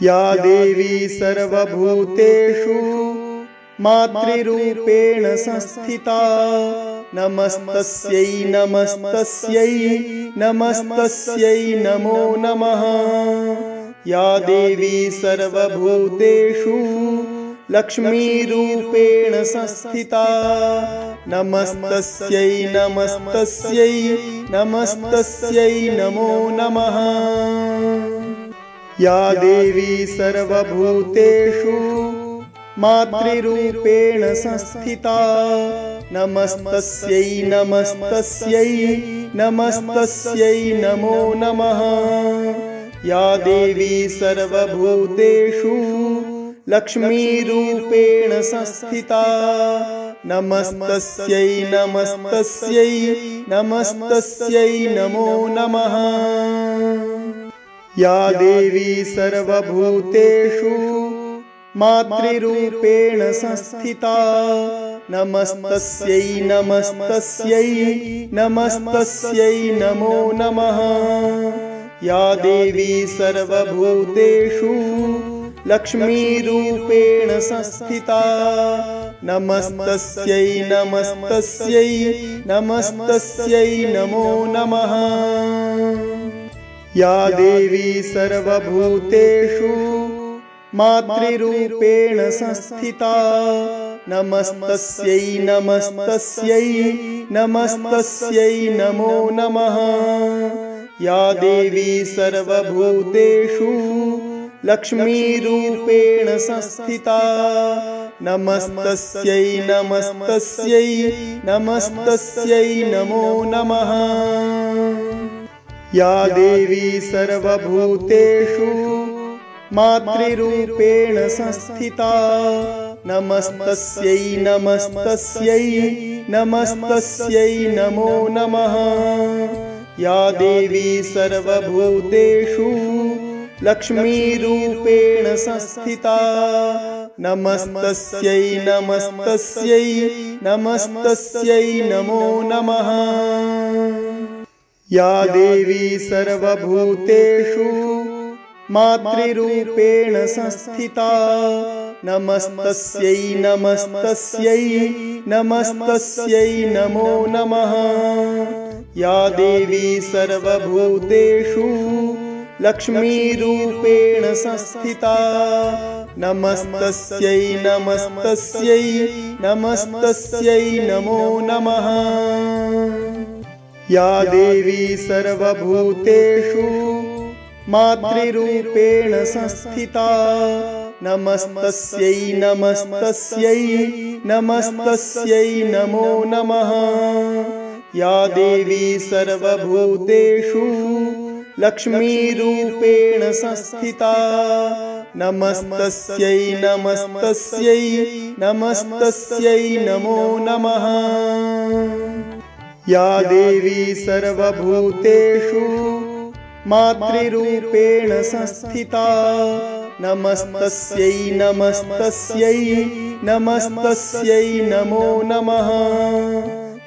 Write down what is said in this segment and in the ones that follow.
या देवी सर्वभूतेषु मातृरूपेण संस्थिता नमस्तस्यै नमस्तस्यै नमस्तस्यै नमो नमः। या देवी सर्वभूतेषु लक्ष्मीरूपेण संस्थिता नमस्तस्यै नमस्तस्यै नमस्तस्यै नमो नमः। या देवी सर्वभूतेषु मातृरूपेण संस्थिता नमस्तस्यै नमस्तस्यै नमस्तस्यै नमो नमः। या देवी सर्वभूतेषु लक्ष्मीरूपेण संस्थिता नमस्तस्यै नमस्तस्यै नमस्तस्यै नमो नमः। या देवी सर्वभूतेषु मातृरूपेण संस्थिता नमस्तस्यै नमस्तस्यै नमस्तस्यै नमो नमः। या देवी सर्वभूतेषु लक्ष्मीरूपेण संस्थिता नमस्तस्यै नमस्तस्यै नमस्तस्यै नमो नमः। या देवी सर्वभूतेषु मातृरूपेण संस्थिता नमस्तस्यै नमस्तस्यै नमस्तस्यै नमो नमः। या देवी सर्वभूतेषु लक्ष्मीरूपेण संस्थिता नमस्तस्यै नमस्तस्यै नमस्तस्यै नमो नमः। या देवी सर्वभूतेषु मातृरूपेण संस्थिता नमस्तस्यै नमस्तस्यै नमस्तस्यै नमो नमः। या देवी सर्वभूतेषु लक्ष्मीरूपेण संस्थिता नमस्तस्यै नमस्तस्यै नमस्तस्यै नमो नमः। या देवी सर्वभूतेषु मातृरूपेण संस्थिता नमस्तस्यै नमस्तस्यै नमस्तस्यै नमो नमः। या देवी सर्वभूतेषु लक्ष्मीरूपेण संस्थिता नमस्तस्यै नमस्तस्यै नमस्तस्यै नमो नमः। या देवी सर्वभूतेषु मातृरूपेण संस्थिता नमस्तस्यै नमस्तस्यै नमस्तस्यै नमो नमः। या देवी सर्वभूतेषु लक्ष्मीरूपेण संस्थिता नमस्तस्यै नमस्तस्यै नमस्तस्यै नमो नमः। या देवी सर्वभूतेषु मातृरूपेण संस्थिता नमस्तस्यै नमस्तस्यै नमस्तस्यै नमो नमः।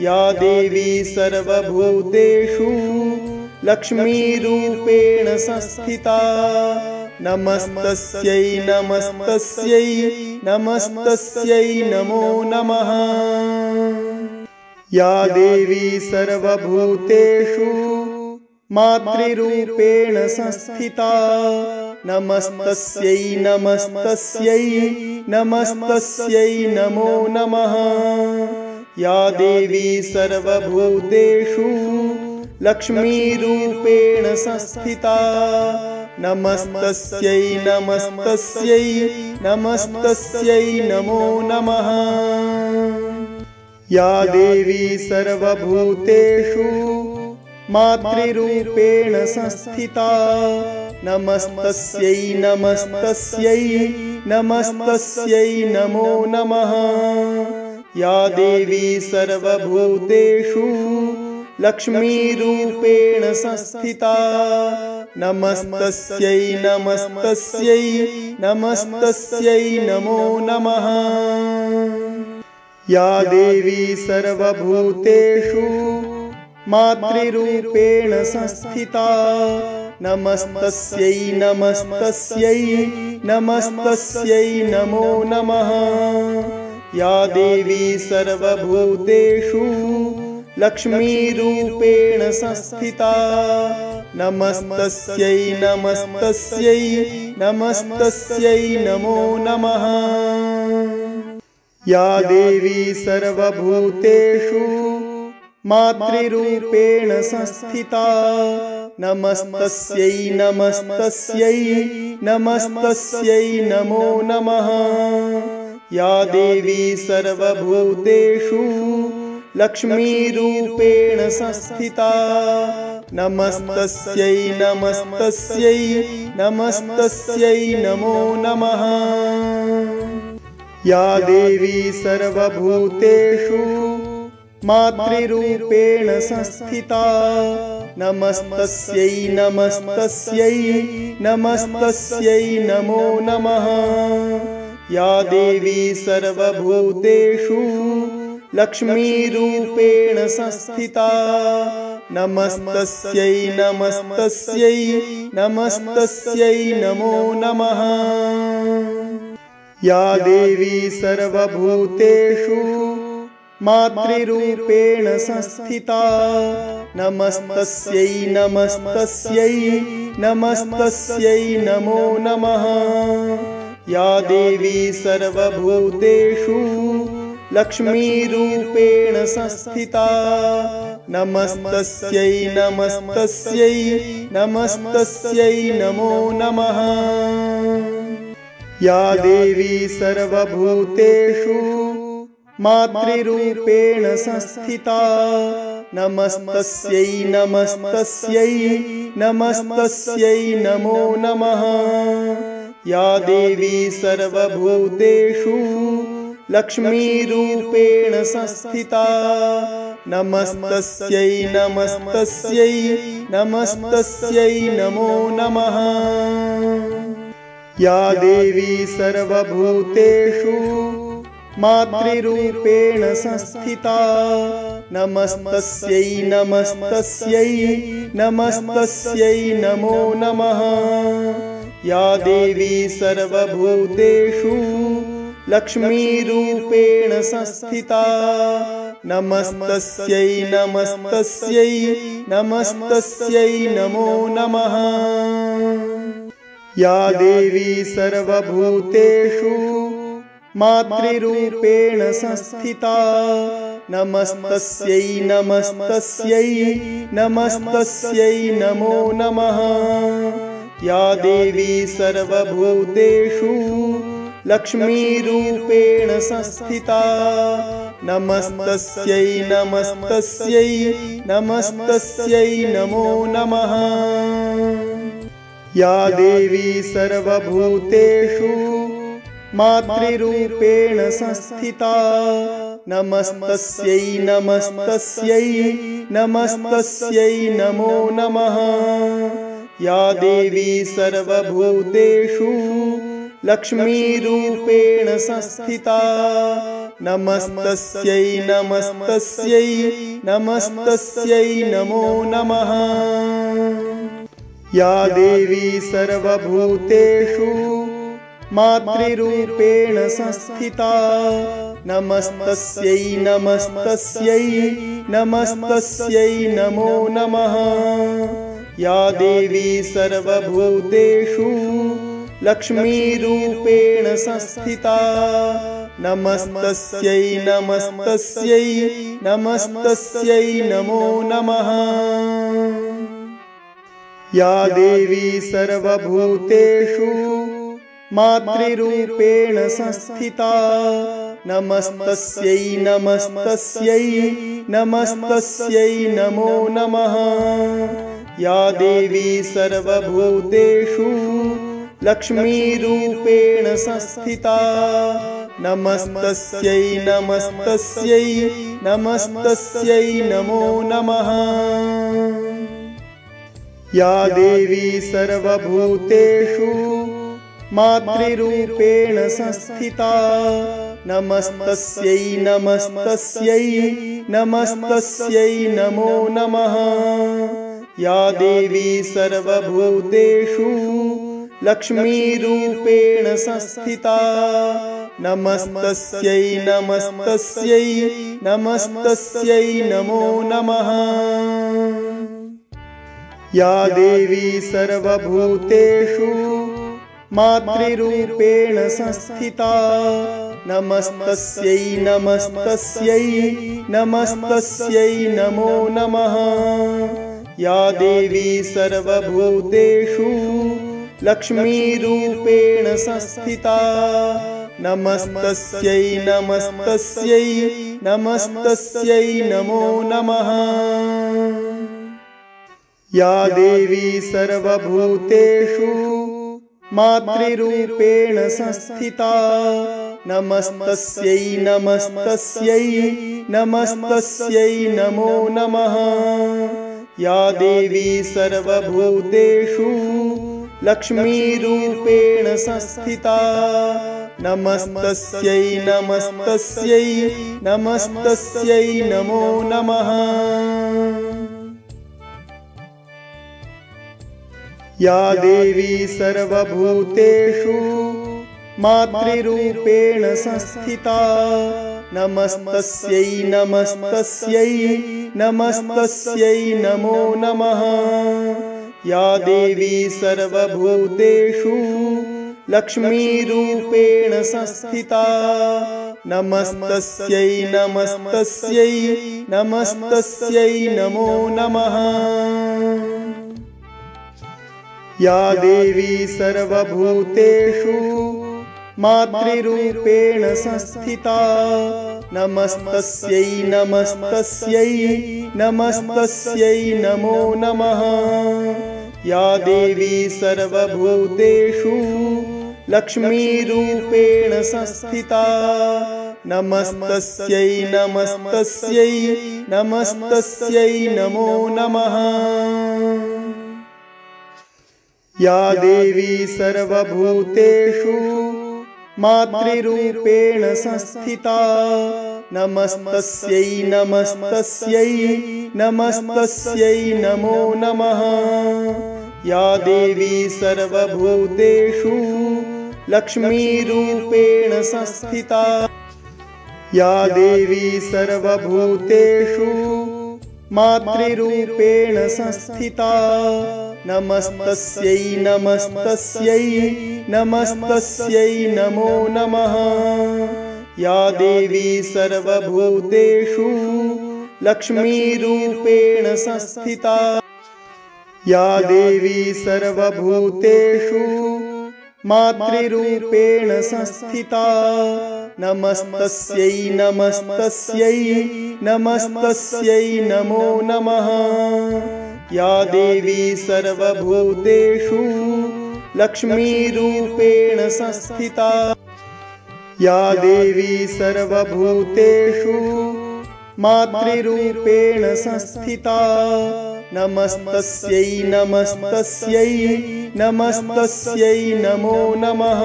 या देवी सर्वभूतेषु लक्ष्मीरूपेण संस्थिता नमस्तस्यै नमस्तस्यै नमस्तस्यै नमो नमः। या देवी सर्वभूतेषु मातृरूपेण संस्थिता नमस्तस्यै नमस्तस्यै नमस्तस्यै नमो नमः। या देवी सर्वभूतेषु लक्ष्मीरूपेण संस्थिता नमस्तस्यै नमस्तस्यै नमस्तस्यै नमो नमः। या देवी सर्वभूतेषु मातृरूपेण संस्थिता नमस्तस्यै नमस्तस्यै नमस्तस्यै नमो नमः। या देवी सर्वभूतेषु लक्ष्मीरूपेण संस्थिता नमस्तस्यै नमस्तस्यै नमस्तस्यै नमो नमः। या देवी सर्वभूतेषु मातृरूपेण संस्थिता नमस्तस्यै नमस्तस्यै नमस्तस्यै नमो नमः। या देवी सर्वभूतेषु लक्ष्मीरूपेण संस्थिता नमस्तस्यै नमस्तस्यै नमस्तस्यै नमो नमः। या देवी सर्वभूतेषु मातृरूपेण संस्थिता नमस्तस्यै नमस्तस्यै नमस्तस्यै नमो नमः। या देवी सर्वभूतेषु लक्ष्मीरूपेण संस्थिता नमस्तस्यै नमस्तस्यै नमस्तस्यै नमो नमः। या देवी सर्वभूतेषु मातृरूपेण संस्थिता नमस्तस्यै नमस्तस्यै नमस्तस्यै नमो नमः। या देवी सर्वभूतेषु लक्ष्मीरूपेण संस्थिता नमस्तस्यै नमस्तस्यै नमस्तस्यै नमो नमः। या देवी सर्वभूतेषु मातृरूपेण संस्थिता नमस्तस्यै नमस्तस्यै नमस्तस्यै नमो नमः। या देवी सर्वभूतेषु लक्ष्मीरूपेण संस्थिता नमस्तस्यै नमस्तस्यै नमस्तस्यै नमो नमः। या देवी सर्वभूतेषु मातृरूपेण संस्थिता नमस्तस्यै नमस्तस्यै नमस्तस्यै नमो नमः। या देवी सर्वभूतेषु लक्ष्मीरूपेण संस्थिता नमस्तस्यै नमस्तस्यै नमस्तस्यै नमो नमः। या देवी सर्वभूतेषु मातृरूपेण संस्थिता नमस्तस्यै नमस्तस्यै नमस्तस्यै नमो नमः। या देवी सर्वभूतेषु लक्ष्मीरूपेण संस्थिता नमस्तस्यै नमस्तस्यै नमस्तस्यै नमो नमः। या देवी सर्वभूतेषु मातृरूपेण संस्थिता नमस्तस्यै नमस्तस्यै नमस्तस्यै नमो नमः। या देवी सर्वभूतेषु लक्ष्मीरूपेण संस्थिता नमस्तस्यै नमस्तस्यै नमस्तस्यै नमो नमः। या देवी सर्वभूतेषु मातृरूपेण संस्थिता नमस्तस्यै नमस्तस्यै नमस्तस्यै नमो नमः। या देवी सर्वभूतेषु लक्ष्मीरूपेण संस्थिता नमस्तस्यै नमस्तस्यै नमस्तस्यै नमो नमः। या देवी सर्वभूतेषु मातृरूपेण संस्थिता नमस्तस्यै नमस्तस्यै नमस्तस्यै नमो नमः। या देवी सर्वभूतेषु लक्ष्मीरूपेण संस्थिता नमस्तस्यै नमस्तस्यै नमस्तस्यै नमो नमः। या देवी सर्वभूतेषु मातृरूपेण संस्थिता नमस्तस्यै नमस्तस्यै नमस्तस्यै नमो नमः। या देवी सर्वभूतेषु लक्ष्मीरूपेण संस्थिता नमस्तस्यै नमस्तस्यै नमस्तस्यै नमो नमः। या देवी सर्वभूतेषु मातृरूपेण संस्थिता नमस्तस्यै नमस्तस्यै नमस्तस्यै नमो नमः। या देवी सर्वभूतेषु लक्ष्मीरूपेण संस्थिता नमस्तस्यै नमस्तस्यै नमस्तस्यै नमो नमः। या देवी सर्वभूतेषु मातृरूपेण संस्थिता नमस्तस्यै नमस्तस्यै नमस्तस्यै नमो नमः। या देवी सर्वभूतेषु लक्ष्मीरूपेण संस्थिता नमस्तस्यै नमस्तस्यै नमस्तस्यै नमो नमः। या देवी सर्वभूतेषु मातृरूपेण संस्थिता नमस्तस्यै नमस्तस्यै नमस्तस्यै नमो नमः। या देवी सर्वभूतेषु लक्ष्मीरूपेण संस्थिता नमस्तस्यै नमस्तस्यै नमस्तस्यै नमो नमः। या देवी सर्वभूतेषु मातृरूपेण संस्थिता नमस्तस्यै नमस्तस्यै नमस्तस्यै नमो नमः। या देवी सर्वभूतेषु लक्ष्मीरूपेण संस्थिता नमस्तस्यै नमस्तस्यै नमस्तस्यै नमो नमः। या देवी सर्वभूतेषु मातृरूपेण संस्थिता नमस्तस्यै नमस्तस्यै नमस्तस्यै नमो नमः। या देवी सर्वभूतेषु लक्ष्मीरूपेण संस्थिता नमस्तस्यै नमस्तस्यै नमस्तस्यै नमो नमः। या देवी सर्वभूतेषु मातृरूपेण संस्थिता नमस्तस्यै नमस्तस्यै नमस्तस्यै नमो नमः। या देवी सर्वभूतेषु लक्ष्मीरूपेण संस्थिता या देवी सर्वभूतेषु मातृरूपेण संस्थिता नमस्तस्यै नमस्तस्यै नमस्तस्यै नमो नमः। या देवी सर्वभूतेषु लक्ष्मीरूपेण संस्थिता या देवी सर्वभूतेषु मातृरूपेण संस्थिता नमस्तस्यै नमस्तस्यै नमस्तस्यै नमो नमः। या देवी सर्वभूतेषु लक्ष्मीरूपेण संस्थिता या देवी सर्वभूतेषु मातृरूपेण संस्थिता नमस्तस्यै नमस्तस्यै नमस्तस्यै नमो नमः।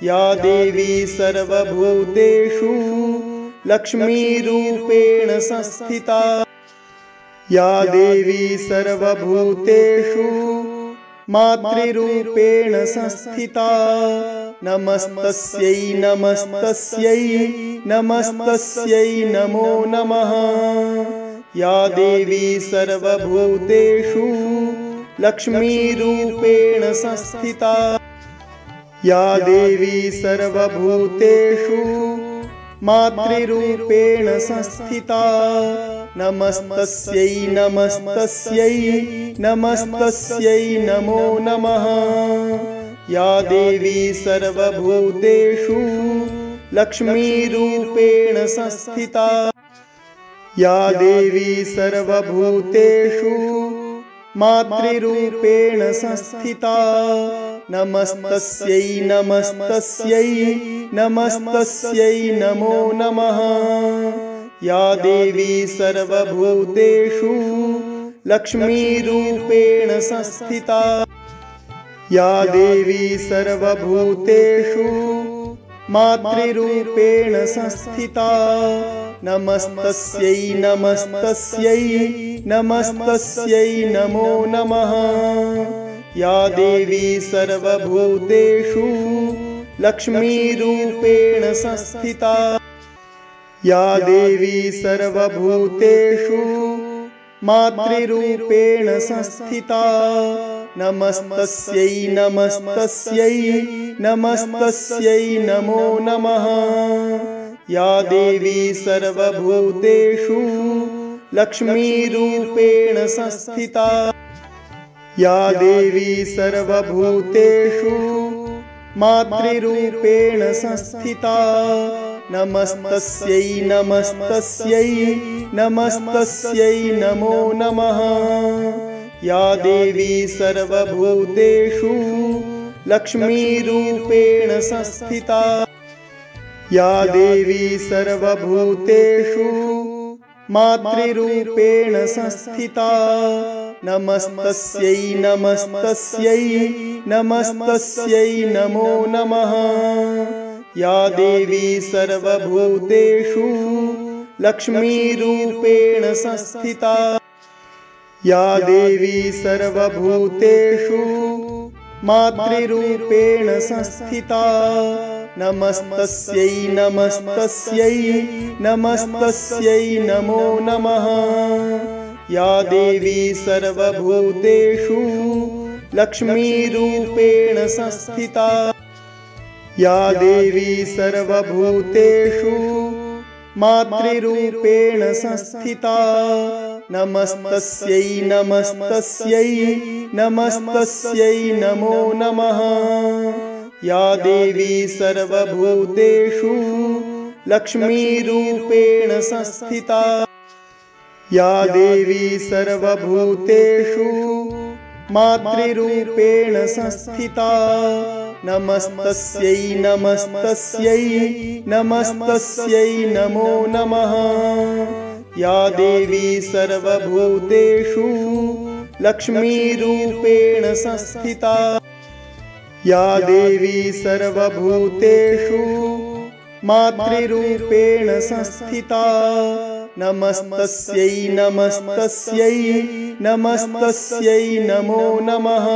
या देवी सर्वभूतेषु लक्ष्मीरूपेण संस्थिता या देवी सर्वभूतेषु मातृरूपेण संस्थिता नमस्तस्यै नमस्तस्यै नमस्तस्यै नमो नमः। या देवी सर्वभूतेषु लक्ष्मीरूपेण संस्थिता या देवी सर्वभूतेषु मातृरूपेण संस्थिता नमस्तस्यै नमस्तस्यै नमस्तस्यै नमो नमः। या देवी सर्वभूतेषु लक्ष्मीरूपेण संस्थिता या देवी सर्वभूतेषु मातृरूपेण संस्थिता नमस्तस्यै नमस्तस्यै नमस्तस्यै नमो नमः। या देवी सर्वभूतेषु लक्ष्मीरूपेण संस्थिता या देवी सर्वभूतेषु मातृरूपेण संस्थिता नमस्तस्यै नमस्तस्यै नमस्तस्यै नमो नमः। या देवी सर्वभूतेषु लक्ष्मीरूपेण संस्थिता। या देवी सर्वभूतेषु मातृरूपेण संस्थिता। नमस्तस्यै नमस्तस्यै नमस्तस्यै नमो नमः। या देवी सर्वभूतेषु लक्ष्मीरूपेण संस्थिता। या देवी सर्वभूतेषु मातृरूपेण संस्थिता। नमस्तस्यै नमस्तस्यै नमस्तस्यै नमो नमः। या देवी सर्वभूतेषु लक्ष्मीरूपेण संस्थिता। या देवी सर्वभूतेषु मातृरूपेण संस्थिता। नमस्तस्यै नमस्तस्यै नमस्तस्यै नमो नमः। या देवी सर्वभूतेषु लक्ष्मीरूपेण संस्थिता। या देवी सर्वभूतेषु मातृरूपेण संस्थिता। नमस्तस्यै नमस्तस्यै नमस्तस्यै नमो नमः। या देवी सर्वभूतेषु लक्ष्मीरूपेण संस्थिता। या देवी सर्वभूतेषु मातृरूपेण संस्थिता। नमस्तस्यै नमस्तस्यै नमस्तस्यै नमो नमः। या देवी सर्वभूतेषु लक्ष्मीरूपेण संस्थिता। या देवी सर्वभूतेषु मातृरूपेण संस्थिता। नमस्तस्यै नमस्तस्यै नमस्तस्यै नमो नमः। या देवी सर्वभूतेषु लक्ष्मीरूपेण संस्थिता। या देवी सर्वभूतेषु मातृरूपेण संस्थिता। नमस्तस्यै नमस्तस्यै नमस्तस्यै नमो नमः।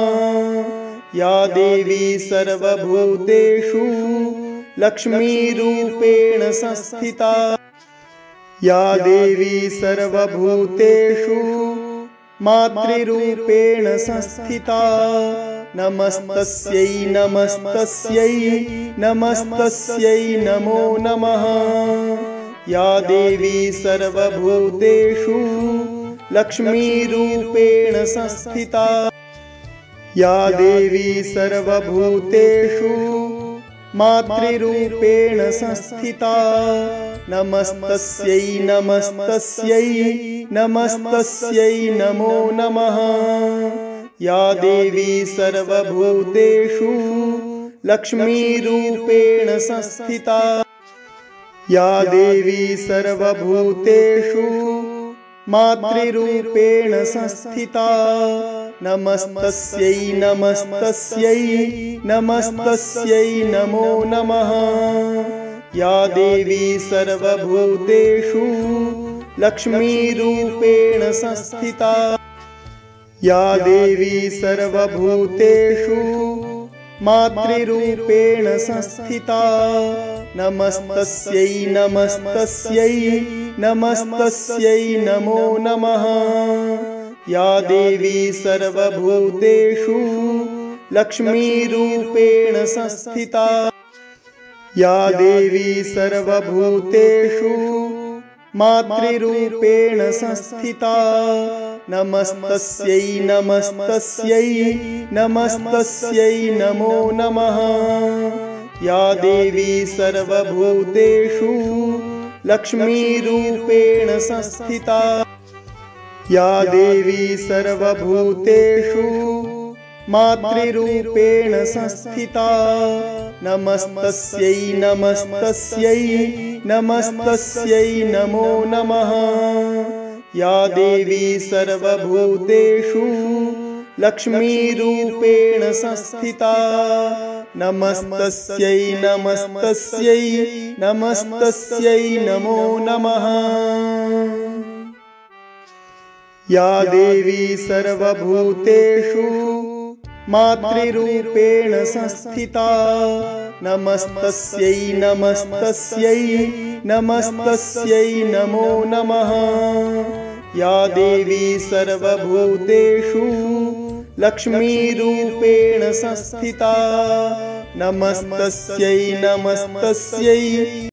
या देवी सर्वभूतेषु लक्ष्मीरूपेण संस्थिता। या देवी सर्वभूतेषु मातृरूपेण संस्थिता। नमस्तस्यै नमस्तस्यै नमस्तस्यै नमो नमः। या देवी सर्वभूतेषु लक्ष्मीरूपेण संस्थिता। या देवी सर्वभूतेषु मातृरूपेण संस्थिता। नमस्तस्यै नमस्तस्यै नमस्तस्यै नमो नमः। या देवी सर्वभूतेषु लक्ष्मीरूपेण संस्थिता। या देवी सर्वभूतेषु मातृरूपेण संस्थिता। नमस्तस्यै नमस्तस्यै नमस्तस्यै नमो नमः। या देवी सर्वभूतेषु लक्ष्मीरूपेण संस्थिता। या देवी सर्वभूतेषु मातृरूपेण संस्थिता। नमस्तस्यै नमस्तस्यै नमस्तस्यै नमो नमः। या देवी सर्वभूतेषु लक्ष्मीरूपेण संस्थिता। या देवी सर्वभूतेषु मातृरूपेण संस्थिता। नमस्तस्यै नमस्तस्यै नमस्तस्यै नमो नमः। या देवी सर्वभूतेषु लक्ष्मीरूपेण संस्थिता। या देवी सर्वभूतेषु मातृरूपेण संस्थिता। नमस्तस्यै नमस्तस्यै नमस्तस्यै नमो नमः। या देवी सर्वभूतेषु लक्ष्मीरूपेण संस्थिता। नमस्तस्यै नमस्तस्यै नमस्तस्यै नमो नमः। या देवी सर्वभूतेषु मातृरूपेण संस्थिता नमस्तस्यै नमस्तस्यै नमस्तस्यै नमो नमः। या देवी सर्वभूतेषु लक्ष्मीरूपेण संस्थिता नमस्तस्यै नमस्तस्यै